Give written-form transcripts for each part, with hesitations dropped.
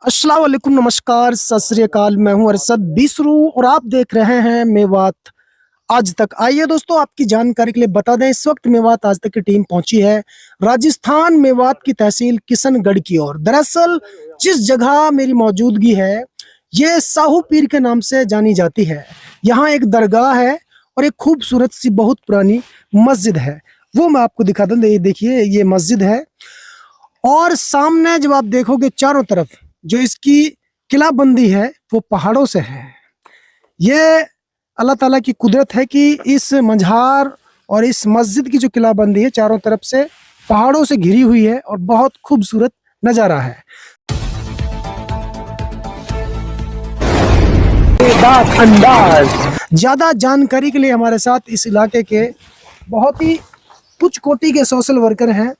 अस्सलाम वालेकुम, नमस्कार, सत श्री अकाल। मैं हूं अरशद बीसरू और आप देख रहे हैं मेवात आज तक। आइए दोस्तों, आपकी जानकारी के लिए बता दें, इस वक्त मेवात आज तक की टीम पहुंची है राजस्थान मेवात की तहसील किशनगढ़ की ओर। दरअसल जिस जगह मेरी मौजूदगी है ये साहू पीर के नाम से जानी जाती है। यहाँ एक दरगाह है और एक खूबसूरत सी बहुत पुरानी मस्जिद है, वो मैं आपको दिखा दूं। ये देखिए, ये मस्जिद है और सामने जब आप देखोगे चारों तरफ जो इसकी किलाबंदी है वो पहाड़ों से है। ये अल्लाह ताला की कुदरत है कि इस मझार और इस मस्जिद की जो किलाबंदी है चारों तरफ से पहाड़ों से घिरी हुई है और बहुत खूबसूरत नज़ारा है। अंदाज ज़्यादा जानकारी के लिए हमारे साथ इस इलाके के बहुत ही उच्च कोटि के सोशल वर्कर हैं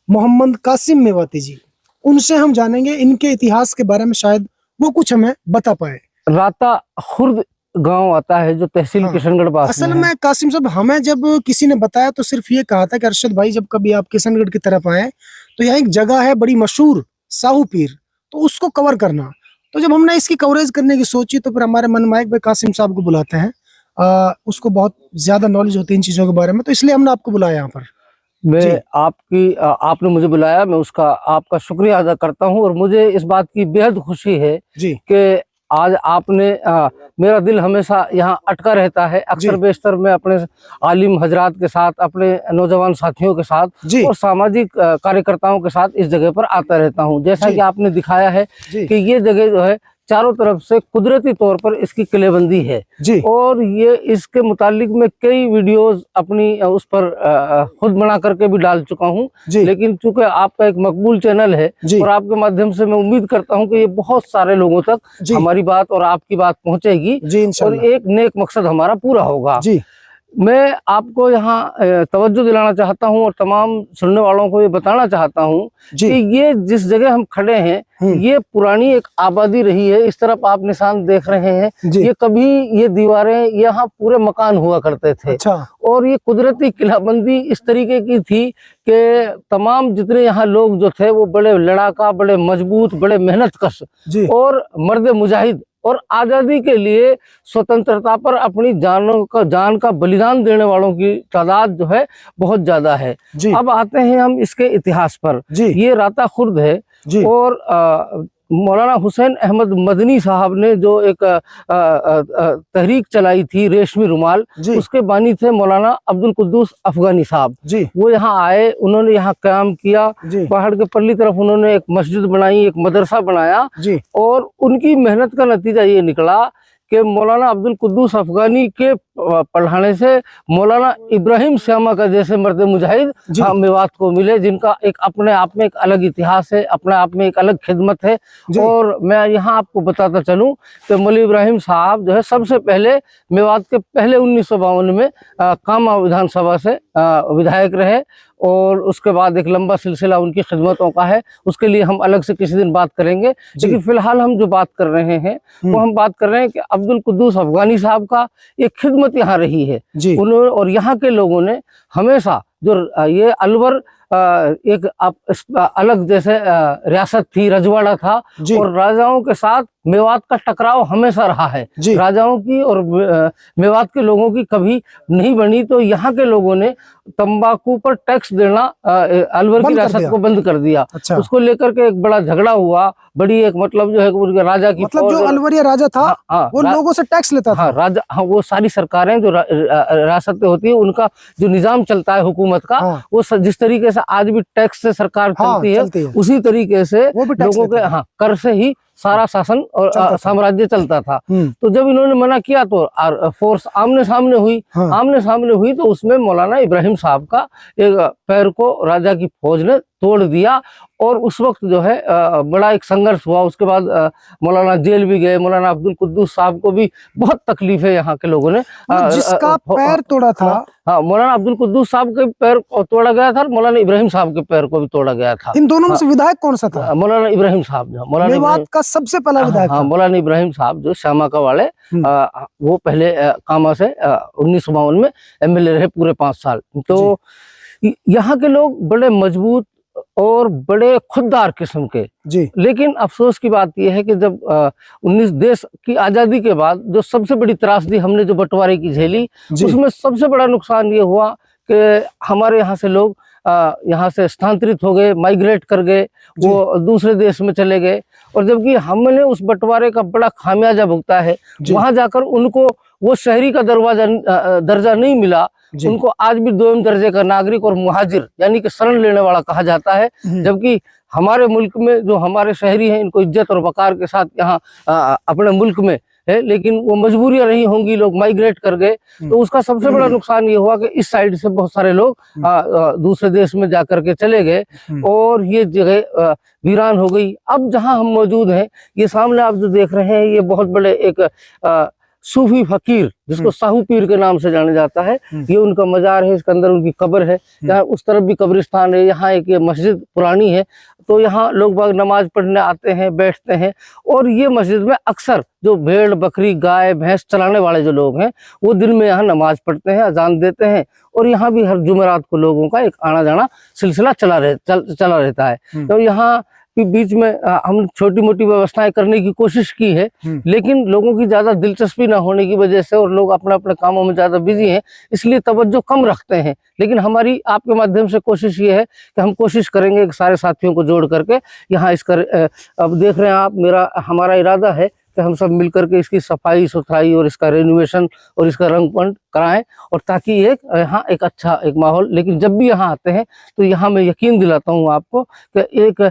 मोहम्मद कासिम मेवाती जी। उनसे हम जानेंगे इनके इतिहास के बारे में, शायद वो कुछ हमें बता पाए। राता खुर्द गांव आता है जो तहसील हाँ। किशनगढ़ पास असल में में कासिम साहब, हमें जब किसी ने बताया तो सिर्फ ये कहा था कि अरशद भाई जब कभी आप किशनगढ़ की तरफ आए तो यहाँ एक जगह है बड़ी मशहूर साहू पीर, तो उसको कवर करना। तो जब हमने इसकी कवरेज करने की सोची तो फिर हमारे मन में भाई कासिम साहब को बुलाते हैं, उसको बहुत ज्यादा नॉलेज होती है इन चीजों के बारे में, तो इसलिए हमने आपको बुलाया यहाँ पर। मैं आपने मुझे बुलाया, मैं उसका आपका शुक्रिया अदा करता हूं और मुझे इस बात की बेहद खुशी है जी कि आज आपने मेरा दिल हमेशा यहाँ अटका रहता है। अक्सर बेशतर मैं अपने आलिम हजरात के साथ, अपने नौजवान साथियों के साथ और सामाजिक कार्यकर्ताओं के साथ इस जगह पर आता रहता हूँ। जैसा कि आपने दिखाया है कि ये जगह जो है चारों तरफ से कुदरती तौर पर इसकी किलेबंदी है और ये इसके मुतालिक मैं कई वीडियोस अपनी उस पर खुद बना करके भी डाल चुका हूं। लेकिन चूंकि आपका एक मकबूल चैनल है और आपके माध्यम से मैं उम्मीद करता हूं कि ये बहुत सारे लोगों तक हमारी बात और आपकी बात पहुंचेगी और एक नेक मकसद हमारा पूरा होगा। मैं आपको यहाँ तवज्जो दिलाना चाहता हूँ और तमाम सुनने वालों को ये बताना चाहता हूँ कि ये जिस जगह हम खड़े हैं ये पुरानी एक आबादी रही है। इस तरफ आप निशान देख रहे हैं, ये कभी ये दीवारें, यहाँ पूरे मकान हुआ करते थे। और ये कुदरती किलाबंदी इस तरीके की थी कि तमाम जितने यहाँ लोग जो थे वो बड़े लड़ाका, बड़े मजबूत, बड़े मेहनतकश और मर्द मुजाहिद और आजादी के लिए, स्वतंत्रता पर अपनी जान का बलिदान देने वालों की तादाद जो है बहुत ज्यादा है। अब आते हैं हम इसके इतिहास पर। ये राता खुर्द है और मौलाना हुसैन अहमद मदनी साहब ने जो एक तहरीक चलाई थी रेशमी रुमाल, उसके बानी थे मौलाना अब्दुल कुद्दूस अफगानी साहब। वो यहाँ आए, उन्होंने यहाँ काम किया, पहाड़ के पल्ली तरफ उन्होंने एक मस्जिद बनाई, एक मदरसा बनाया और उनकी मेहनत का नतीजा ये निकला कि मौलाना अब्दुल कुद्दूस अफगानी के पढ़ाने से मौलाना इब्राहिम श्यामा का जैसे मर्द मुजाहिद मेवात को मिले, जिनका एक अपने आप में एक अलग इतिहास है, अपने आप में एक अलग खिदमत है। और मैं यहाँ आपको बताता चलूं कि मौलवी इब्राहिम साहब जो है सबसे पहले मेवात के पहले 1952 में कामा विधानसभा से विधायक रहे और उसके बाद एक लंबा सिलसिला उनकी खिदमतों का है, उसके लिए हम अलग से किसी दिन बात करेंगे। लेकिन फिलहाल हम जो बात कर रहे हैं वो हम बात कर रहे हैं कि अब्दुल कुद्दूस अफगानी साहब का एक खिदमत यहाँ रही है। उन्होंने और यहाँ के लोगों ने हमेशा जो ये अलवर एक अलग जैसे रियासत थी, रजवाड़ा था और राजाओं के साथ मेवात का टकराव हमेशा रहा है। राजाओं की और मेवात के लोगों की कभी नहीं बनी, तो यहाँ के लोगों ने तंबाकू पर टैक्स देना अलवर की रियासत को बंद कर दिया। उसको लेकर के एक बड़ा झगड़ा हुआ, बड़ी एक मतलब जो है राजा की, मतलब जो अलवरिया राजा था वो लोगों से टैक्स लेता था। राजा वो सारी सरकारें जो रियासतें होती है उनका जो निजाम चलता है हुकूमत का, वो जिस तरीके से आज भी टैक्स से सरकार चलती है उसी तरीके से लोगों के कर से ही सारा शासन और साम्राज्य चलता था। तो जब इन्होंने मना किया तो फोर्स आमने सामने हुई तो उसमें मौलाना इब्राहिम साहब का एक पैर को राजा की फौज ने तोड़ दिया और उस वक्त जो है बड़ा एक संघर्ष हुआ। उसके बाद मौलाना जेल भी गए, मौलाना अब्दुल कुद्दूस साहब को भी बहुत तकलीफें यहाँ के लोगों ने। जिसका पैर तोड़ा था, हाँ, मौलाना अब्दुल कुद्दूस साहब के पैर तोड़ा गया था, मौलाना इब्राहिम साहब के पैर को भी तोड़ा गया था। इन दोनों में से विधायक कौन सा था? मौलाना इब्राहिम साहब जो मेवात का सबसे पहला विधायक था। मौलाना इब्राहिम साहब जो श्यामा का वाले, वो पहले कामा से 1952 में MLA रहे पूरे 5 साल। तो यहाँ के लोग बड़े मजबूत और बड़े खुददार किस्म के जी। लेकिन अफसोस की बात यह है कि जब 19 देश की आज़ादी के बाद जो सबसे बड़ी त्रासदी हमने जो बंटवारे की झेली, उसमें सबसे बड़ा नुकसान ये हुआ कि हमारे यहाँ से लोग यहाँ से स्थानांतरित हो गए, माइग्रेट कर गए, वो दूसरे देश में चले गए। और जबकि हमने उस बंटवारे का बड़ा खामियाजा भुगता है, वहां जाकर उनको वो शहरी का दर्जा नहीं मिला, उनको आज भी दोयम दर्जे का नागरिक और मुहाजिर यानी कि शरण लेने वाला कहा जाता है। जबकि हमारे मुल्क में जो हमारे शहरी हैं, इनको इज्जत और वकार के साथ यहाँ अपने मुल्क में है, लेकिन वो मजबूरियां रही होंगी, लोग माइग्रेट कर गए। तो उसका सबसे बड़ा नुकसान ये हुआ कि इस साइड से बहुत सारे लोग दूसरे देश में जाकर के चले गए और ये जगह वीरान हो गई। अब जहां हम मौजूद हैं, ये सामने आप जो देख रहे हैं, ये बहुत बड़े एक सूफी फकीर जिसको साहू पीर के नाम से जाना जाता है, ये उनका मजार है, इसके अंदर उनकी कब्र है। यहाँ उस तरफ भी कब्रिस्तान है, यहाँ एक ये मस्जिद पुरानी है, तो यहाँ लोग बाग नमाज पढ़ने आते हैं, बैठते हैं। और ये मस्जिद में अक्सर जो भेड़ बकरी गाय भैंस चलाने वाले जो लोग हैं, वो दिन में यहाँ नमाज पढ़ते हैं, अजान देते हैं। और यहाँ भी हर जुमेरात को लोगों का एक आना जाना सिलसिला चला रहता है। तो यहाँ कि बीच में हम छोटी मोटी व्यवस्थाएं करने की कोशिश की है, लेकिन लोगों की ज्यादा दिलचस्पी ना होने की वजह से और लोग अपने अपने कामों में ज्यादा बिजी हैं, इसलिए तवज्जो कम रखते हैं। लेकिन हमारी आपके माध्यम से कोशिश ये है कि हम कोशिश करेंगे कि सारे साथियों को जोड़ करके यहाँ अब देख रहे हैं आप, हमारा इरादा है कि हम सब मिलकर के इसकी सफाई सुथराई और इसका रेनोवेशन और इसका रंगपंट कराएं, और ताकि यहाँ एक अच्छा एक माहौल। लेकिन जब भी यहाँ आते हैं तो यहाँ मैं यकीन दिलाता हूँ आपको कि एक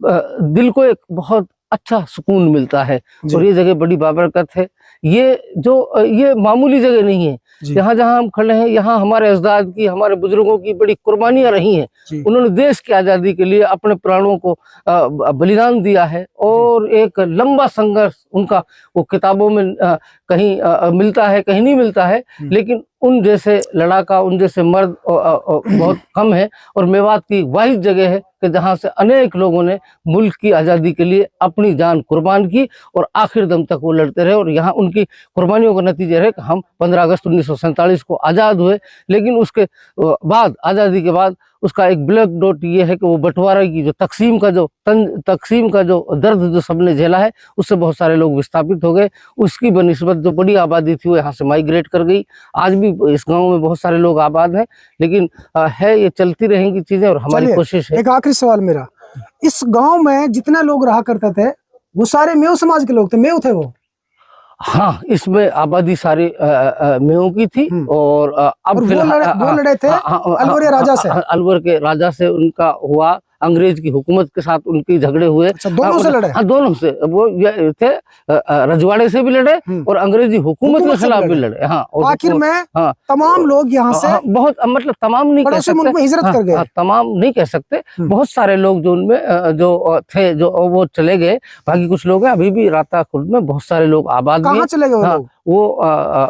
दिल को एक बहुत अच्छा सुकून मिलता है। और ये जगह बड़ी बाबरकत है, ये मामूली जगह नहीं है। यहाँ जहाँ हम खड़े हैं, यहाँ हमारे अजदाद की, हमारे बुजुर्गों की बड़ी कुर्बानियां रही हैं। उन्होंने देश की आज़ादी के लिए अपने प्राणों को बलिदान दिया है, और एक लंबा संघर्ष उनका वो किताबों में कहीं मिलता है, कहीं नहीं मिलता है, लेकिन उन जैसे लड़ाका, उन जैसे मर्द बहुत कम है। और मेवात की वाहिद जगह है कि जहाँ से अनेक लोगों ने मुल्क की आज़ादी के लिए अपनी जान कुर्बान की और आखिर दम तक वो लड़ते रहे। और यहाँ उनकी कुर्बानियों का नतीजा है कि हम 15 अगस्त 1947 को आज़ाद हुए। लेकिन उसके बाद, आज़ादी के बाद, उसका एक ब्लैक डॉट ये है कि वो बंटवारा की जो तकसीम का जो दर्द जो सबने झेला है, उससे बहुत सारे लोग विस्थापित हो गए। उसकी बनिस्बत जो बड़ी आबादी थी वो यहाँ से माइग्रेट कर गई। आज भी इस गांव में बहुत सारे लोग आबाद हैं, लेकिन ये चलती रहेंगी चीजें और हमारी कोशिश है। एक आखिरी सवाल मेरा, इस गांव में जितने लोग रहा करते थे वो सारे मेव समाज के लोग थे, मेव थे वो? हाँ, इसमें आबादी सारी मेयों की थी। और अब वो लड़े थे अलवर राजा से, अलवर के राजा से उनका हुआ, अंग्रेज की हुकूमत के साथ उनके झगड़े हुए। अच्छा, दोनों से लड़े? हाँ, दोनों से। वो ये थे, रजवाड़े से भी लड़े और अंग्रेजी हुकूमत के खिलाफ भी लड़े। हाँ, आखिर में तमाम लोग यहाँ से बहुत, मतलब तमाम नहीं कह सकते, हिजरत कर गए। तमाम नहीं कह सकते, बहुत सारे लोग जो उनमें जो थे, जो वो चले गए। बाकी कुछ लोग हैं अभी भी राता खुर्द में, बहुत सारे लोग आबाद कहाँ चले गए? वो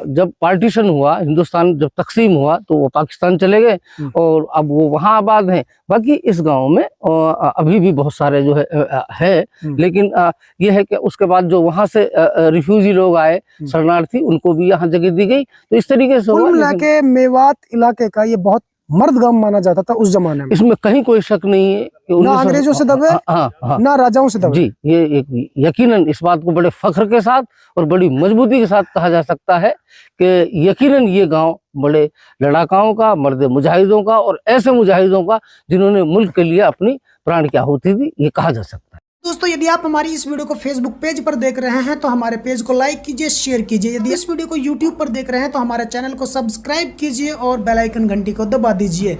जब पार्टीशन हुआ, हिंदुस्तान जब तकसीम हुआ, तो वो पाकिस्तान चले गए और अब वो वहाँ आबाद हैं। बाकी इस गांव में अभी भी बहुत सारे जो है, लेकिन ये है कि उसके बाद जो वहाँ से रिफ्यूजी लोग आए, शरणार्थी, उनको भी यहाँ जगह दी गई। तो इस तरीके से कुल मिला के मेवात इलाके का ये बहुत मर्द गांव माना जाता था उस जमाने में। इसमें कहीं कोई शक नहीं है कि ना अंग्रेजों से दबे, ना राजाओं से दबे। जी, ये यकीनन इस बात को बड़े फख्र के साथ और बड़ी मजबूती के साथ कहा जा सकता है कि यकीनन ये गांव बड़े लड़ाकाओं का, मर्द मुजाहिदों का, और ऐसे मुजाहिदों का जिन्होंने मुल्क के लिए अपनी प्राण की आहुति दी, ये कहा जा सकता है। दोस्तों, यदि आप हमारी इस वीडियो को फेसबुक पेज पर देख रहे हैं तो हमारे पेज को लाइक कीजिए, शेयर कीजिए। यदि इस वीडियो को यूट्यूब पर देख रहे हैं तो हमारे चैनल को सब्सक्राइब कीजिए और बेल आइकन घंटी को दबा दीजिए।